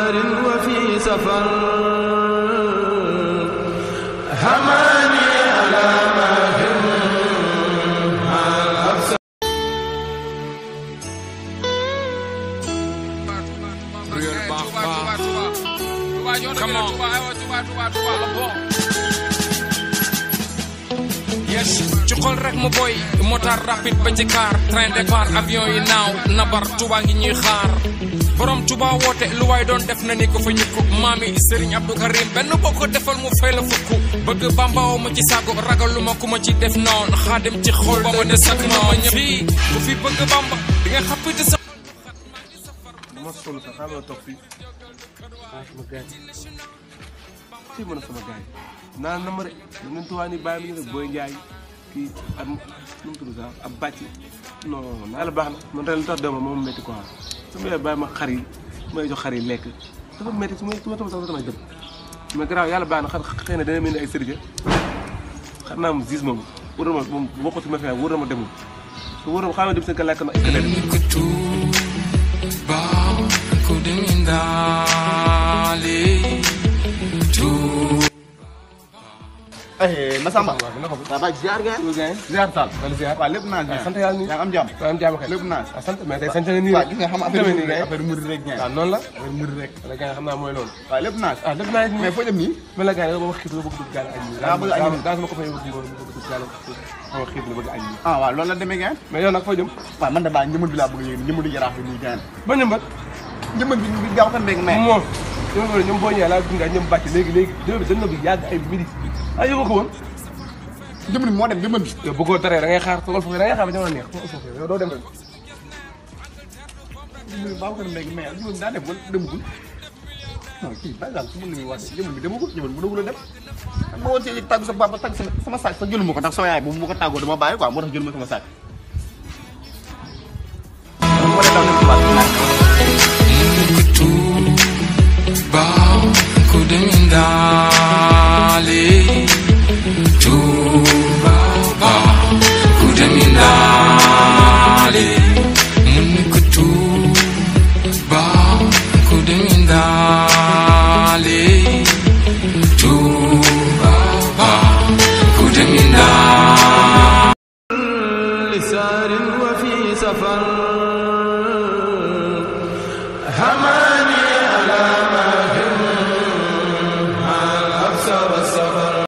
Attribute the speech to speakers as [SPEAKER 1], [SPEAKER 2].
[SPEAKER 1] لسار وفي سفر هماني على ماهر مع الأبصار.
[SPEAKER 2] Come on. Yes, ci xol rek mu boy motard rapide ba ci car train départ avion yi naaw nabar Touba ngi ñuy xaar borom Touba woote lu waay doon def na ni ko fa ñukku maami Serigne Abdou Karim benn boo ko defal mu fay la fukk bëgg bambaaw ma ci sago ragalu ma ku ma ci def noon xaadim ci xol ba ma des ak ma ñëpp fii ku fi bëgg bamba di nga xappite sa
[SPEAKER 3] ma solo sax xaaral toog fii sama gaay ci mën a sama gaay naan na ma de ñu tuwaa ni bàyyi ma ñu rek Boy Ndiaye kii ak nu mu tudd sax ab bàcc non yàlla baax na man tey lu tax dem moom métti quoi sama yaay bàyyi ma xar yi may jox xar yi lekk dafa métti su ma tama sax damay dem mais garaaw yàlla baax na xëy na dana mel ni ay sërga xam naa moom gis moom wóor na ma moom bokkut ci ma fee wóor na ma demul su wóor na ma xam ne dem seen ka lekk na
[SPEAKER 4] Masamba waaw ba ziar nga ziar Tall wala ziar waaw lépp naa sant yàlla ni yaa am jàmm yaa am jàmm kay lépp naa
[SPEAKER 3] sant mais tey sant na nii
[SPEAKER 4] waaw gis nga xam affaire murid rek ñaan
[SPEAKER 3] waaw noonu la
[SPEAKER 4] affaire murid rek
[SPEAKER 3] la gars xam naa mooy loolu
[SPEAKER 4] waaw lépp naa
[SPEAKER 3] lépp naa
[SPEAKER 4] mais foo jëm nii
[SPEAKER 3] man la gars yi ba xiif la bëgg dugg gaal añ
[SPEAKER 4] daa bëgg añ
[SPEAKER 3] daa sama ko fay bëgg dugg gaal xam xiif la bëgg añ
[SPEAKER 4] ah waaw loolu la demee ngeen
[SPEAKER 3] mais yow nag foo jëm
[SPEAKER 4] waaw man da baa njëmbat bi laa bëgg yéen njëmbatu yaraax bi nii ngeen
[SPEAKER 3] ba ñëmbat
[SPEAKER 4] njëmbat bi gaaw kan beeg mais
[SPEAKER 3] moom ñoom boo ñëwee laa gunga ñoom bàcc léegi bi dañ na bi yàgg ay midi ay yëngu ko woon
[SPEAKER 4] njëmbat bi moo dem njëmbat bi
[SPEAKER 3] yow bëggoo daree da ngay xaar toogal foofu da ngay xaar ba jamono neex yow doo dem rek
[SPEAKER 4] njëmbat bi baaw kan beeg mais njëmbat bi daa dem wala demagul non kii bàyyi daal su ma nuyu wax njëmbat bi demagul njëmbat bu dagul a dem ma woon si tàggu sa papa tàgg sama sac sax jëluma ko ndax sama yaay bu ma ko tàggoo dama bàyyi quoi moo tax jëluma sama sac
[SPEAKER 1] لسار وفي سفر